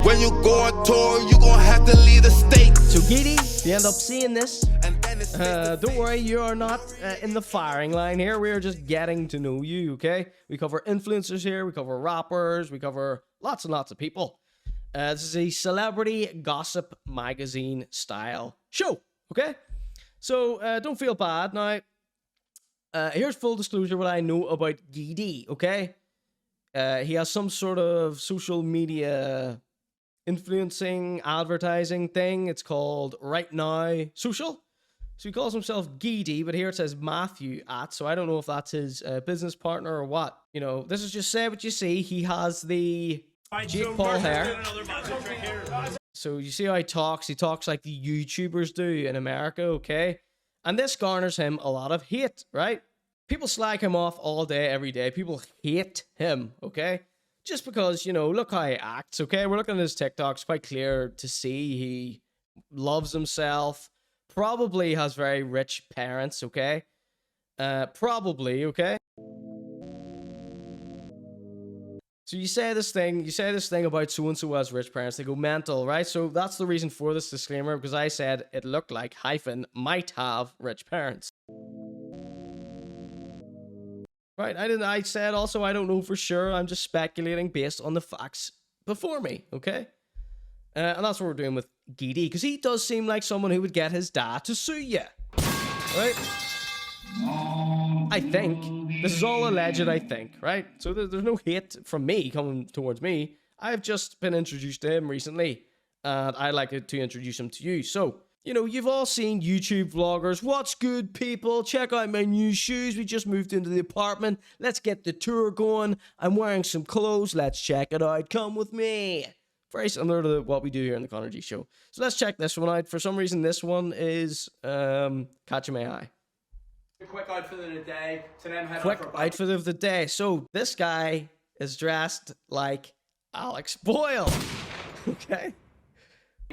When you go on tour, you gon' have to leave the state. So Geady, if you end up seeing this, don't worry, you are not in the firing line here. We are just getting to know you, okay? We cover influencers here, we cover rappers, we cover lots and lots of people. This is a celebrity gossip magazine style show, okay? So don't feel bad. Now, here's full disclosure what I know about Geady, okay? He has some sort of social media influencing advertising thing. It's called Right Now Social. So he calls himself Geady, but here it says Matthew at, so I don't know if that's his business partner or what. You know, this is just say what you see. He has the Jake Paul hair. So you see how he talks? He talks like the YouTubers do in America, okay? And this garners him a lot of hate, right? People slag him off all day, every day. People hate him, okay? Just because, you know, look how he acts, okay? We're looking at his TikToks, quite clear to see he loves himself. Probably has very rich parents, okay? Probably, okay? So you say this thing about so-and-so has rich parents, they go mental, right? So that's the reason for this disclaimer, because I said it looked like hyphen might have rich parents. Right, I said also I don't know for sure, I'm just speculating based on the facts before me, okay? And that's what we're doing with Geady, because he does seem like someone who would get his dad to sue you, right? I think. This is all alleged, I think, right? So there's no hate from me coming towards me. I've just been introduced to him recently, and I'd like to introduce him to you. So, you know, you've all seen YouTube vloggers. What's good, people? Check out my new shoes. We just moved into the apartment. Let's get the tour going. I'm wearing some clothes. Let's check it out. Come with me. Very similar to what we do here in the Conor.G show. So let's check this one out. For some reason, this one is catching my eye. Quick outfit of the day. Quick outfit of the day. So this guy is dressed like Alex Boyle. Okay.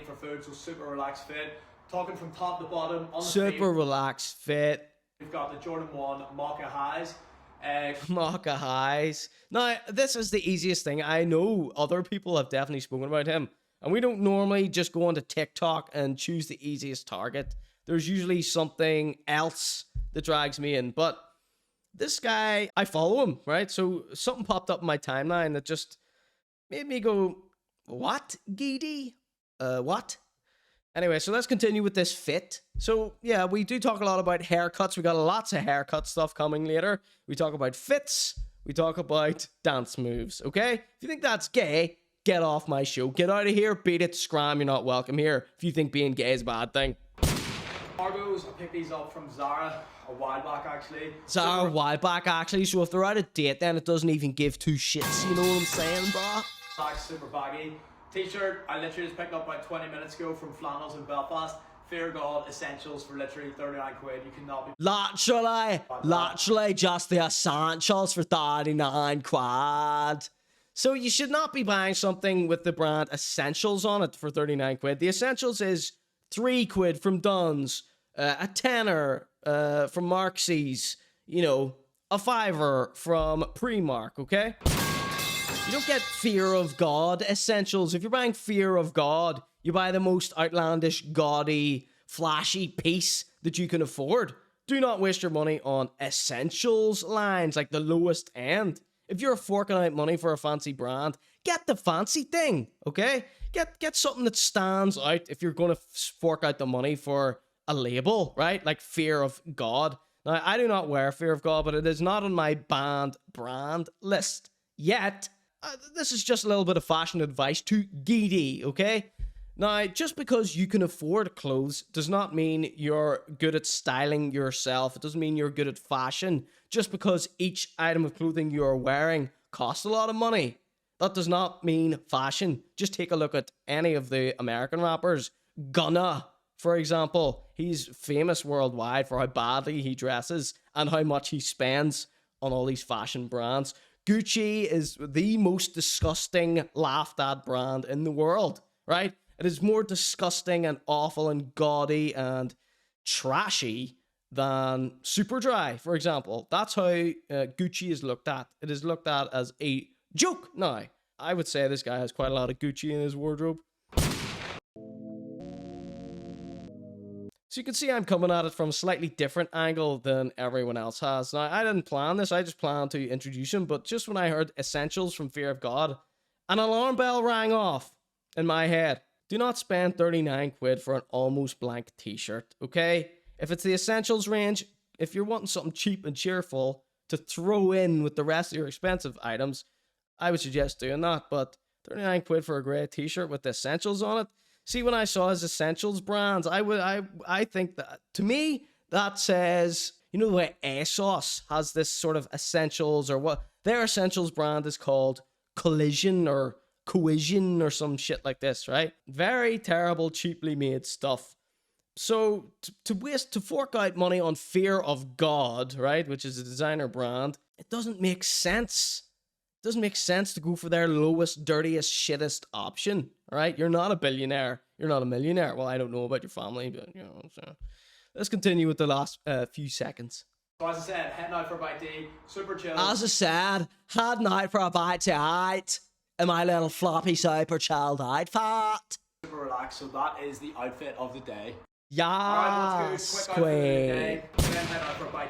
For food, so super relaxed fit. Talking from top to bottom. On the super relaxed fit. We've got the Jordan 1 Mocha Highs. Mocha Highs. Now, this is the easiest thing. I know other people have definitely spoken about him. And we don't normally just go onto TikTok and choose the easiest target. There's usually something else that drags me in. But this guy, I follow him, right? So something popped up in my timeline that just made me go, what, Geady? What? Anyway, so let's continue with this fit. So, yeah, we do talk a lot about haircuts. We got lots of haircut stuff coming later. We talk about fits. We talk about dance moves, okay? If you think that's gay, get off my show. Get out of here, beat it, scram, you're not welcome here if you think being gay is a bad thing. Cargos, I picked these up from Zara a while back, actually. Zara a while back, actually. So if they're out of date, then it doesn't even give two shits. You know what I'm saying, bro? Black, super baggy. T-shirt, I literally just picked up about 20 minutes ago from Flannels in Belfast. Fear God Essentials for literally 39 quid. You cannot be... Literally just the essentials for 39 quid. So you should not be buying something with the brand Essentials on it for 39 quid. The Essentials is 3 quid from Dunn's, a tenner from Marxie's, you know, a fiver from Primark, okay? You don't get Fear of God Essentials. If you're buying Fear of God, you buy the most outlandish, gaudy, flashy piece that you can afford. Do not waste your money on Essentials lines, like the lowest end. If you're forking out money for a fancy brand, get the fancy thing, okay? Get something that stands out if you're going to fork out the money for a label, right? Like Fear of God. Now, I do not wear Fear of God, but it is not on my brand list yet. This is just a little bit of fashion advice to Geady, okay? Now, just because you can afford clothes does not mean you're good at styling yourself. It doesn't mean you're good at fashion. Just because each item of clothing you're wearing costs a lot of money, that does not mean fashion. Just take a look at any of the American rappers. Gunna, for example. He's famous worldwide for how badly he dresses and how much he spends on all these fashion brands. Gucci is the most disgusting, laughed at brand in the world, right? It is more disgusting and awful and gaudy and trashy than Superdry, for example. That's how Gucci is looked at. It is looked at as a joke now. I would say this guy has quite a lot of Gucci in his wardrobe. So you can see I'm coming at it from a slightly different angle than everyone else has. Now, I didn't plan this. I just planned to introduce him. But just when I heard Essentials from Fear of God, an alarm bell rang off in my head. Do not spend 39 quid for an almost blank t-shirt, okay? If it's the Essentials range, if you're wanting something cheap and cheerful to throw in with the rest of your expensive items, I would suggest doing that. But 39 quid for a grey t-shirt with the Essentials on it. See, when I saw his Essentials brands, I think that, to me, that says, you know, the way ASOS has this sort of Essentials, or what their Essentials brand is called, Collision or Cohesion or some shit like this, right? Very terrible, cheaply made stuff. So to fork out money on Fear of God, right, which is a designer brand, it doesn't make sense. It doesn't make sense to go for their lowest, dirtiest, shittest option, right? You're not a billionaire. You're not a millionaire. Well, I don't know about your family, but, you know, so. Let's continue with the last few seconds. So as I said, heading out for a bite to eat, super chill. As I said, heading out for a bite to eat in my little floppy super child outfit. Super relaxed, so that is the outfit of the day. Yes, Queen.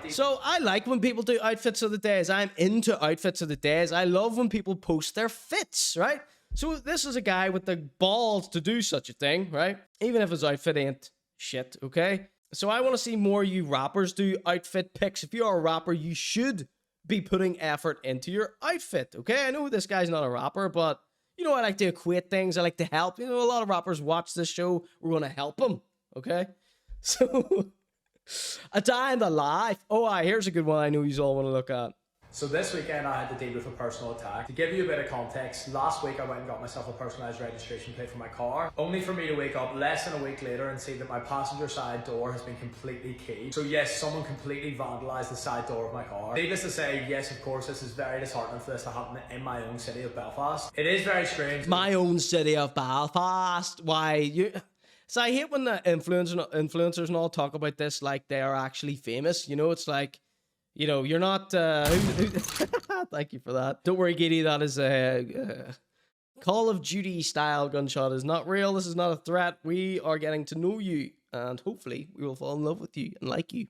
So I like when people do outfits of the days. I'm into outfits of the days. I love when people post their fits, right? So this is a guy with the balls to do such a thing, right? Even if his outfit ain't shit, okay? So I want to see more you rappers do outfit pics. If you're a rapper, you should be putting effort into your outfit, okay? I know this guy's not a rapper, but, you know, I like to equate things. I like to help. You know, a lot of rappers watch this show. We're going to help them. Okay, so a day in the life. Oh, here's a good one I know you all want to look at. So this weekend I had to deal with a personal attack. To give you a bit of context, last week I went and got myself a personalised registration plate for my car, only for me to wake up less than a week later and see that my passenger side door has been completely keyed. So yes, someone completely vandalised the side door of my car. Needless to say, yes, of course, this is very disheartening for this to happen in my own city of Belfast. It is very strange. My own city of Belfast. Why you... So I hate when the influencers and all talk about this like they are actually famous. You know, it's like, you know, you're not... Thank you for that. Don't worry, Geady, that is a Call of Duty style gunshot is not real. This is not a threat. We are getting to know you, and hopefully we will fall in love with you and like you.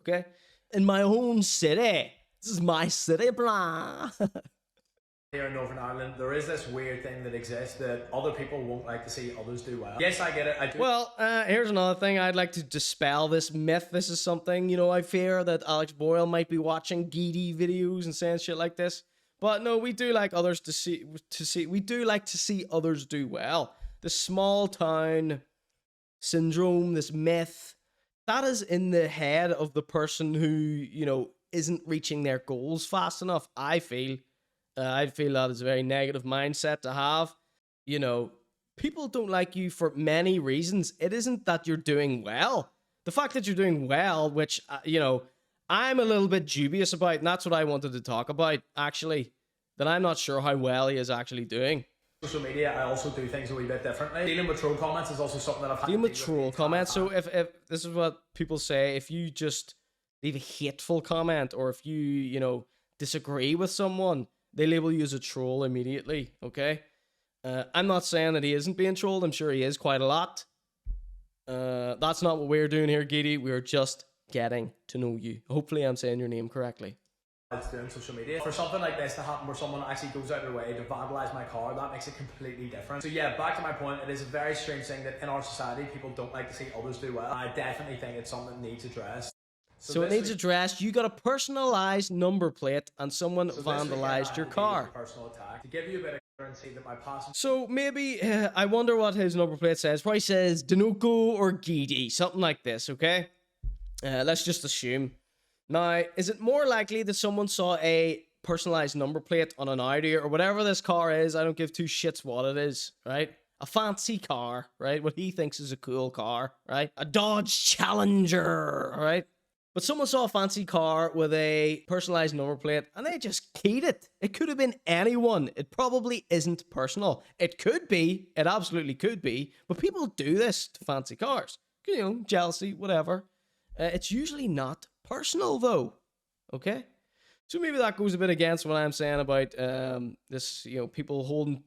Okay? In my own city. This is my city, blah. Here in Northern Ireland, there is this weird thing that exists that other people won't like to see others do well. Yes, I get it. I do. Well, here's another thing. I'd like to dispel this myth. This is something, you know, I fear that Alex Boyle might be watching Geady videos and saying shit like this. But no, we do like others we do like to see others do well. The small town syndrome, this myth, that is in the head of the person who, you know, isn't reaching their goals fast enough, I feel. I feel that is a very negative mindset to have. You know, people don't like you for many reasons. It isn't that you're doing well. The fact that you're doing well, which, you know, I'm a little bit dubious about, and that's what I wanted to talk about, actually, that I'm not sure how well he is actually doing. Social media, I also do things a wee bit differently. Dealing with troll comments is also something that I've had Dealing with troll comments. So if this is what people say, if you just leave a hateful comment, or if you know, disagree with someone, they label you as a troll immediately, okay? I'm not saying that he isn't being trolled. I'm sure he is quite a lot. That's not what we're doing here, Geady. We're just getting to know you. Hopefully I'm saying your name correctly. Doing social media. For something like this to happen where someone actually goes out of their way to vandalise my car, that makes it completely different. So yeah, back to my point, it is a very strange thing that in our society, people don't like to see others do well. I definitely think it's something that needs addressed. So it needs addressed. You got a personalized number plate and someone vandalized your car. Personal attack. To give you a bit of currency that my passenger... So maybe, I wonder what his number plate says. Probably says Dinoco or Geady, something like this, okay? Let's just assume. Now, is it more likely that someone saw a personalized number plate on an Audi or whatever this car is? I don't give two shits what it is, right? A fancy car, right? What he thinks is a cool car, right? A Dodge Challenger, right? But someone saw a fancy car with a personalized number plate and they just keyed it. It could have been anyone. It probably isn't personal. It could be. It absolutely could be. But people do this to fancy cars. You know, jealousy, whatever. It's usually not personal though. Okay? So maybe that goes a bit against what I'm saying about this, you know, people holding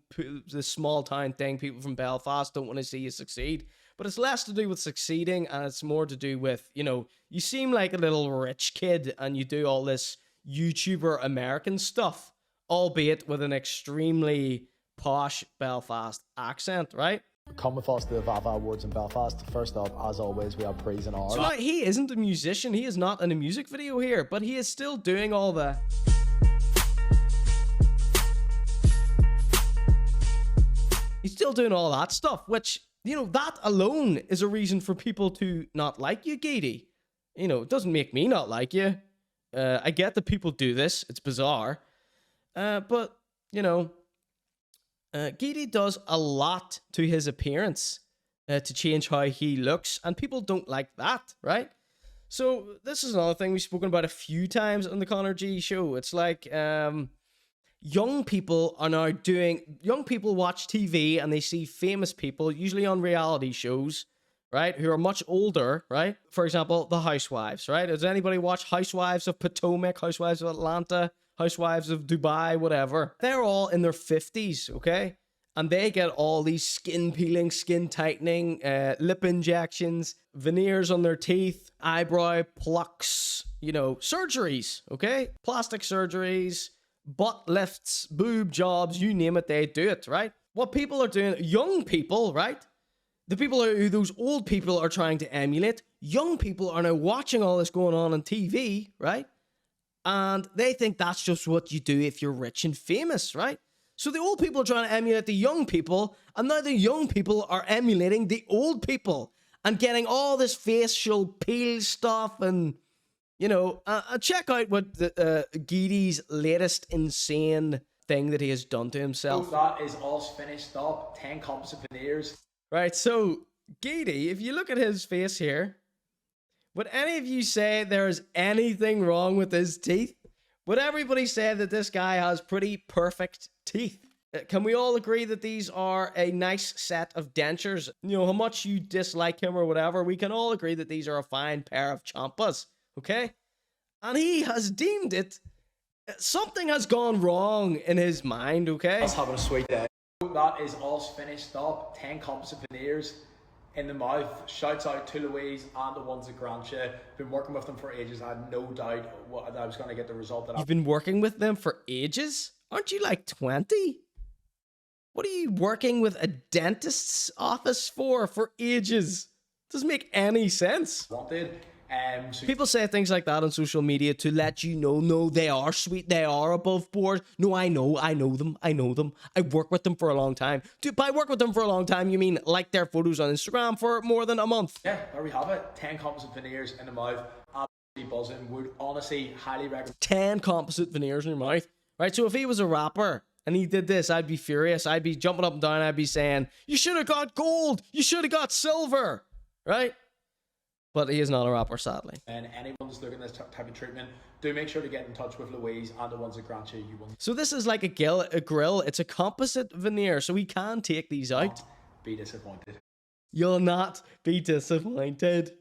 this small town thing. People from Belfast don't want to see you succeed. But it's less to do with succeeding, and it's more to do with, you know, you seem like a little rich kid and you do all this YouTuber American stuff, albeit with an extremely posh Belfast accent, right? Come with us to the Vava Awards in Belfast. First up, as always, we have praise and honor. So now, he isn't a musician, he is not in a music video here, but he is still doing all the... He's still doing all that stuff, which, you know, that alone is a reason for people to not like you, Geady. You know, it doesn't make me not like you. I get that people do this, it's bizarre. But, you know... Geady does a lot to his appearance to change how he looks, and people don't like that, right? So this is another thing we've spoken about a few times on the Conor.G show. It's like young people are now doing... Young people watch TV and they see famous people, usually on reality shows, right, who are much older, right? For example, the Housewives, right? Does anybody watch Housewives of Potomac, Housewives of Atlanta, Housewives of Dubai, whatever? They're all in their 50s, okay? And they get all these skin peeling, skin tightening, lip injections, veneers on their teeth, eyebrow plucks, you know, surgeries, okay? Plastic surgeries, butt lifts, boob jobs, you name it, they do it, right? What people are doing, young people, right? The people who those old people are trying to emulate, young people are now watching all this going on TV, right? And they think that's just what you do if you're rich and famous, right? So the old people are trying to emulate the young people, and now the young people are emulating the old people and getting all this facial peel stuff. And, you know, check out what Geady's latest insane thing that he has done to himself. So that is all finished up. 10 composite veneers. Right, so Geady, if you look at his face here, would any of you say there's anything wrong with his teeth? Would everybody say that this guy has pretty perfect teeth? Can we all agree that these are a nice set of dentures? You know, how much you dislike him or whatever, we can all agree that these are a fine pair of chompas, okay? And he has deemed it... Something has gone wrong in his mind, okay? Just having a sweet day. That is all finished up. 10 composite veneers in the mouth. Shouts out to Louise and the ones at Grantia. Been working with them for ages. I had no doubt that I was going to get the result that You've been working with them for ages? Aren't you like 20? What are you working with a dentist's office for ages? Doesn't make any sense. wanted. So People say things like that on social media to let you know, no, they are sweet, they are above board. No, I know them. I work with them for a long time. By work with them for a long time, you mean like their photos on Instagram for more than a month? yeah, there we have it. 10 composite veneers in the mouth. Absolutely buzzing. Would honestly highly recommend. 10 composite veneers in your mouth. Right, so if he was a rapper and he did this, I'd be furious. I'd be jumping up and down. I'd be saying, you should have got gold. You should have got silver. Right? But he is not a rapper, sadly. And anyone that's looking at this type of treatment, do make sure to get in touch with Louise and the ones at Grantia. You will So this is like a grill. It's a composite veneer, so we can take these out. not be disappointed. You'll not be disappointed.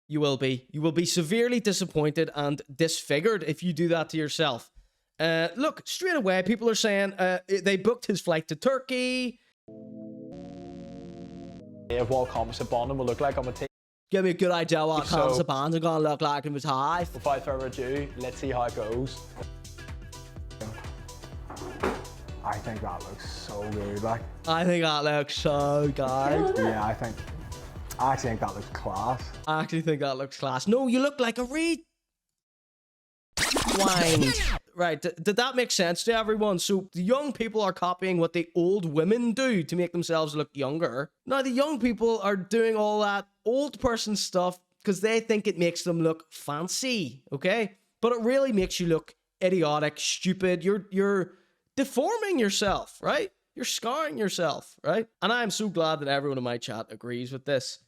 You will be. You will be severely disappointed and disfigured if you do that to yourself. Look, straight away, people are saying they booked his flight to Turkey. Yeah, what composite bonding will look like on my teeth. Give me a good idea what So- composite bands are going to look like in his hive. Without further ado, let's see how it goes. I think that looks so good, like. I think that looks so good. Yeah, I actually think that looks class. I actually think that looks class. No, you look like a rewind. Right, did that make sense to everyone? So the young people are copying what the old women do to make themselves look younger. Now the young people are doing all that old person stuff because they think it makes them look fancy, okay? But it really makes you look idiotic, stupid. You're deforming yourself, right? You're scarring yourself, right? And I'm so glad that everyone in my chat agrees with this.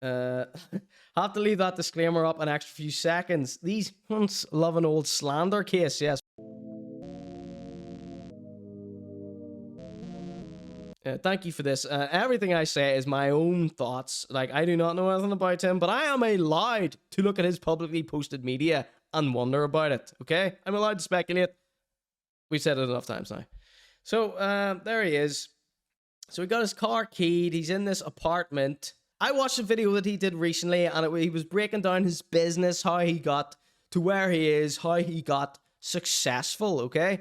Have to leave that disclaimer up an extra few seconds. These hunts love an old slander case, yes. Thank you for this. Everything I say is my own thoughts. Like, I do not know anything about him, but I am allowed to look at his publicly posted media and wonder about it, okay? I'm allowed to speculate. We've said it enough times now. So, there he is. So he got his car keyed. He's in this apartment. I watched a video that he did recently, and he was breaking down his business, how he got to where he is, how he got successful, okay?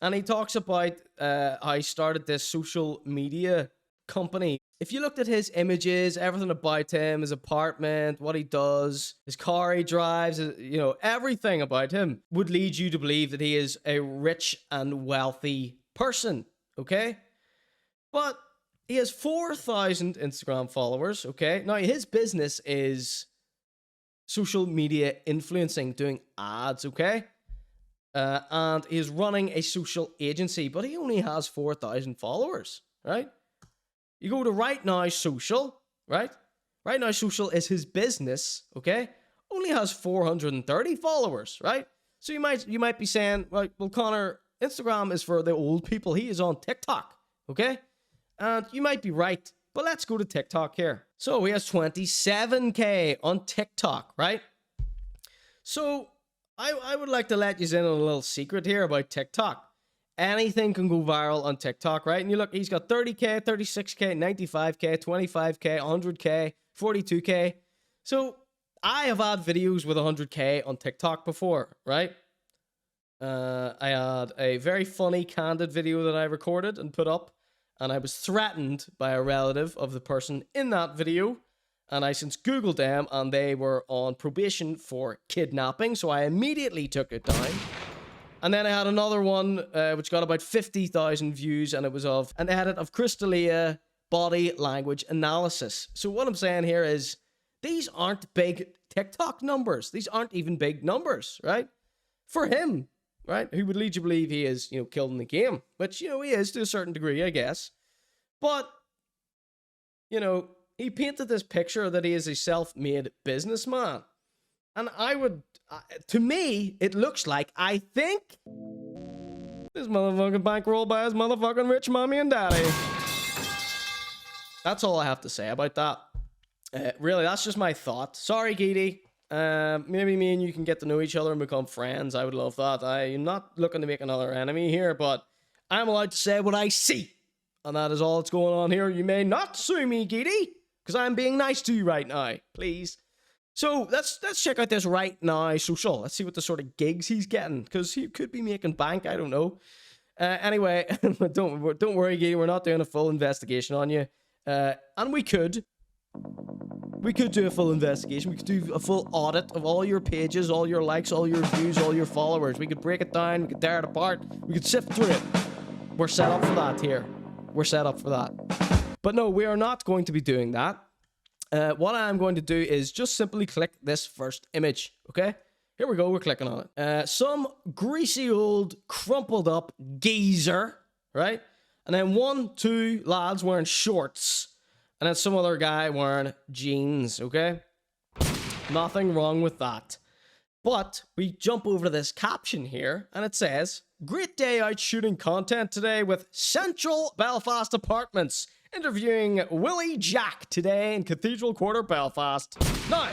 And he talks about how he started this social media company. If you looked at his images, everything about him, his apartment, what he does, his car he drives, you know, everything about him would lead you to believe that he is a rich and wealthy person, okay? But he has 4,000 Instagram followers, okay? Now, his business is social media influencing, doing ads, okay? And he's running a social agency, but he only has 4,000 followers, right? You go to Right Now Social, right? Right Now Social is his business, okay? Only has 430 followers, right? So you might be saying, right, well, Connor, Instagram is for the old people. He is on TikTok, okay? And you might be right, but let's go to TikTok here. So he has 27K on TikTok, right? So I would like to let you in on a little secret here about TikTok. Anything can go viral on TikTok, right? And you look, he's got 30K, 36K, 95K, 25K, 100K, 42K. So I have had videos with 100K on TikTok before, right? I had a very funny, candid video that I recorded and put up, and I was threatened by a relative of the person in that video, and I since Googled them, and they were on probation for kidnapping, so I immediately took it down. And then I had another one, which got about 50,000 views, and it was of an edit of Crystalia body language analysis. So what I'm saying here is, these aren't big TikTok numbers. These aren't even big numbers, right? For him, right? Who would lead you to believe he is, you know, killed in the game. Which, you know, he is to a certain degree, I guess. But, you know, he painted this picture that he is a self-made businessman. And I would, to me, it looks like, I think, this motherfucking bankroll by his motherfucking rich mommy and daddy. That's all I have to say about that. Really, that's just my thought. Sorry, Geady. Maybe me and you can get to know each other and become friends. I would love that. I'm not looking to make another enemy here, but I'm allowed to say what I see. And that is all that's going on here. You may not sue me, Geady, because I'm being nice to you right now. Please. So let's check out this Right Now Social. Let's see what the sort of gigs he's getting, because he could be making bank. I don't know. Anyway, don't worry, Geady. We're not doing a full investigation on you. And we could do a full investigation. We could do a full audit of all your pages, all your likes, all your views, all your followers. We could break it down. We could tear it apart. We could sift through it. We're set up for that here. We're set up for that. But no, we are not going to be doing that. What I'm going to do is just simply click this first image, okay? Here we go, we're clicking on it. Some greasy old crumpled up geezer, right? And then two lads wearing shorts. And then some other guy wearing jeans, okay? Nothing wrong with that. But we jump over to this caption here, and it says, "Great day out shooting content today with Central Belfast Apartments. Interviewing Willie Jack today in Cathedral Quarter, Belfast. Now,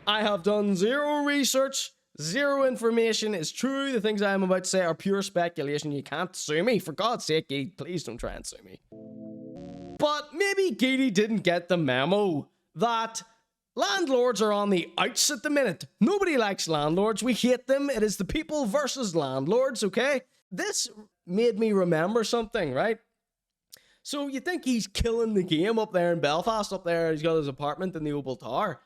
I have done zero research, zero information is true. The things I'm about to say are pure speculation. You can't sue me. For God's sake, Geady, please don't try and sue me. But maybe Geady didn't get the memo that landlords are on the outs at the minute. Nobody likes landlords. We hate them. It is the people versus landlords, okay? This made me remember something, right? So you think he's killing the game up there in Belfast, up there, he's got his apartment in the Opal Tower.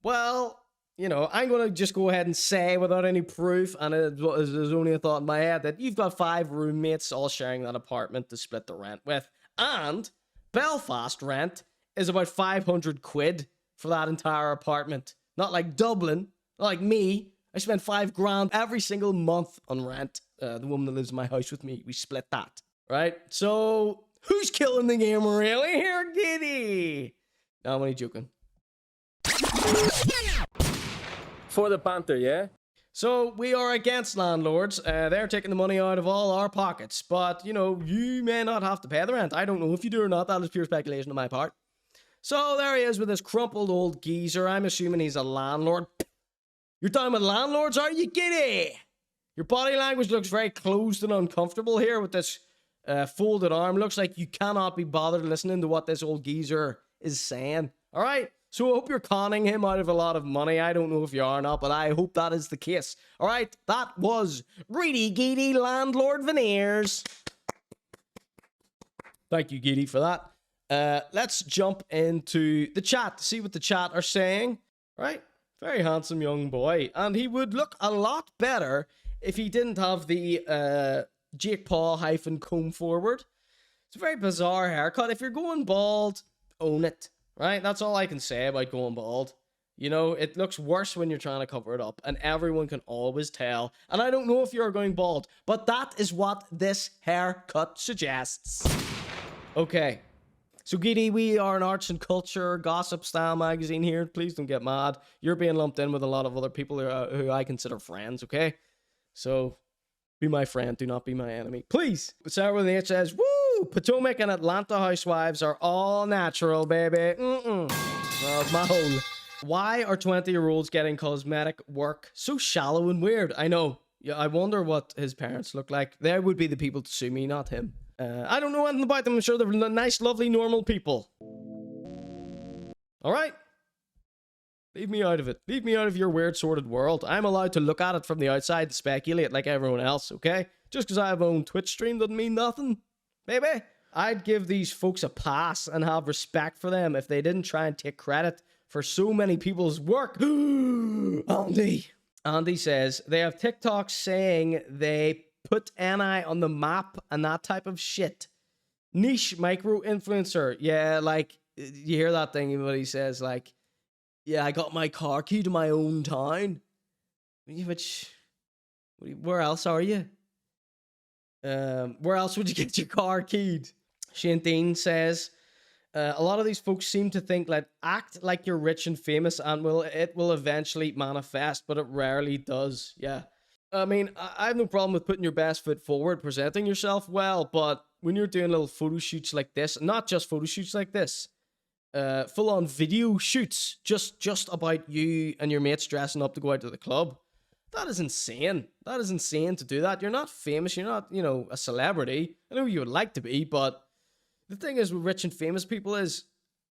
Well, you know, I'm going to just go ahead and say without any proof, and there's only a thought in my head, that you've got 5 roommates all sharing that apartment to split the rent with. And Belfast rent is about 500 quid for that entire apartment. Not like Dublin, not like me. I spend 5 grand every single month on rent. The woman that lives in my house with me, we split that, right? So who's killing the game really here, Geady? No, I'm only joking. For the banter, yeah? So we are against landlords. They're taking the money out of all our pockets. But, you know, you may not have to pay the rent. I don't know if you do or not. That is pure speculation on my part. So there he is with this crumpled old geezer. I'm assuming he's a landlord. You're down with landlords, are you, Geady? Your body language looks very closed and uncomfortable here with this folded arm. Looks like you cannot be bothered listening to what this old geezer is saying. All right? So I hope you're conning him out of a lot of money. I don't know if you are or not, but I hope that is the case. All right? That was Greedy Geady Landlord Veneers. Thank you, Geady, for that. Let's jump into the chat to see what the chat are saying. Right? Very handsome young boy. And he would look a lot better if he didn't have the Jake Paul hyphen comb forward. It's a very bizarre haircut. If you're going bald, own it. Right? That's all I can say about going bald. You know, it looks worse when you're trying to cover it up, and everyone can always tell. And I don't know if you're going bald, but that is what this haircut suggests. Okay. So, Geady, we are an arts and culture gossip style magazine here. Please don't get mad. You're being lumped in with a lot of other people who I consider friends, okay? So, be my friend. Do not be my enemy. Please. Sarah with the H says, woo! Potomac and Atlanta housewives are all natural, baby. Well, my whole... Why are 20-year-olds getting cosmetic work so shallow and weird? I know. Yeah, I wonder what his parents look like. They would be the people to sue me, not him. I don't know anything about them. I'm sure they're nice, lovely, normal people. Alright? Leave me out of it. Leave me out of your weird, sordid world. I'm allowed to look at it from the outside and speculate like everyone else, okay? Just because I have my own Twitch stream doesn't mean nothing. Baby, I'd give these folks a pass and have respect for them if they didn't try and take credit for so many people's work. Andy says, they have TikToks saying they put NI on the map and that type of shit. Niche micro-influencer. Yeah, like, you hear that thing when he says, like, yeah, I got my car key to my own town. Which, where else are you? Where else would you get your car keyed? Shane Dean says, a lot of these folks seem to think like act like you're rich and famous and it will eventually manifest, but it rarely does. Yeah. I mean, I have no problem with putting your best foot forward, presenting yourself well, but when you're doing little photo shoots like this, not just photo shoots like this, full-on video shoots just about you and your mates dressing up to go out to the club, that is insane. That is insane to do that. You're not famous. You're not, you know, a celebrity. I know you would like to be, but the thing is with rich and famous people is,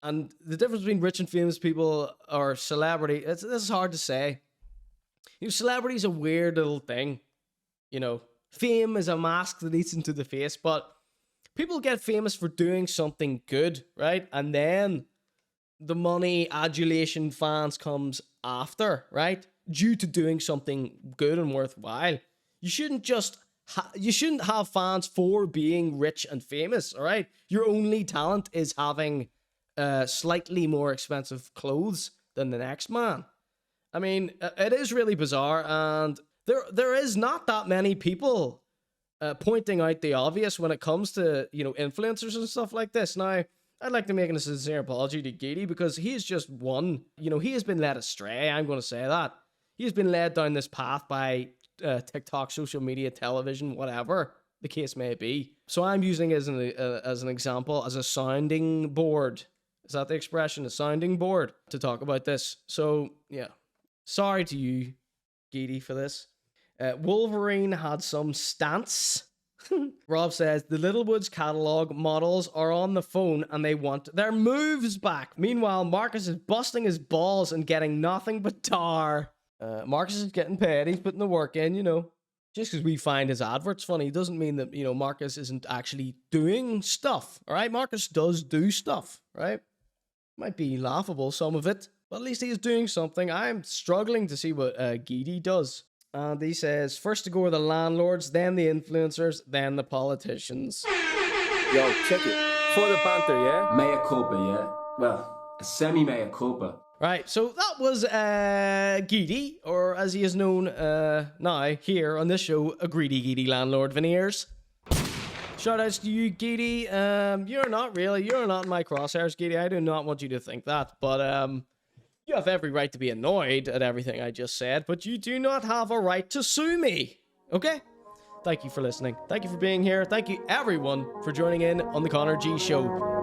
and the difference between rich and famous people or celebrity, this is hard to say. You know, celebrity is a weird little thing. You know, fame is a mask that eats into the face, but people get famous for doing something good, right? And then the money, adulation, fans comes after, right? Due to doing something good and worthwhile. You shouldn't just you shouldn't have fans for being rich and famous, all right? Your only talent is having slightly more expensive clothes than the next man. I mean, it is really bizarre, and there is not that many people pointing out the obvious when it comes to, you know, influencers and stuff like this. Now, I'd like to make a sincere apology to Geady because he is just one. You know, he has been led astray, I'm going to say that. He has been led down this path by TikTok, social media, television, whatever the case may be. So I'm using it as an example, as a sounding board. Is that the expression? A sounding board to talk about this. So, yeah. Sorry to you, Geady, for this. Wolverine had some stance. Rob says, the Littlewoods catalog models are on the phone and they want their moves back. Meanwhile, Marcus is busting his balls and getting nothing but tar. Marcus is getting paid. He's putting the work in, you know. Just because we find his adverts funny doesn't mean that, you know, Marcus isn't actually doing stuff, all right? Marcus does do stuff, right? Might be laughable, some of it, but at least he's doing something. I'm struggling to see what Geady does. And he says, first to go are the landlords, then the influencers, then the politicians. Yo, check it. For the banter, yeah? Mea culpa, yeah? Well, a semi-mea culpa. Right, so that was Geady, or as he is known now here on this show, a Greedy Geady Landlord Veneers. Shoutouts to you, Geady. You're not in my crosshairs, Geady. I do not want you to think that, but you have every right to be annoyed at everything I just said, but you do not have a right to sue me, okay? Thank you for listening. Thank you for being here. Thank you, everyone, for joining in on the Conor.G Show.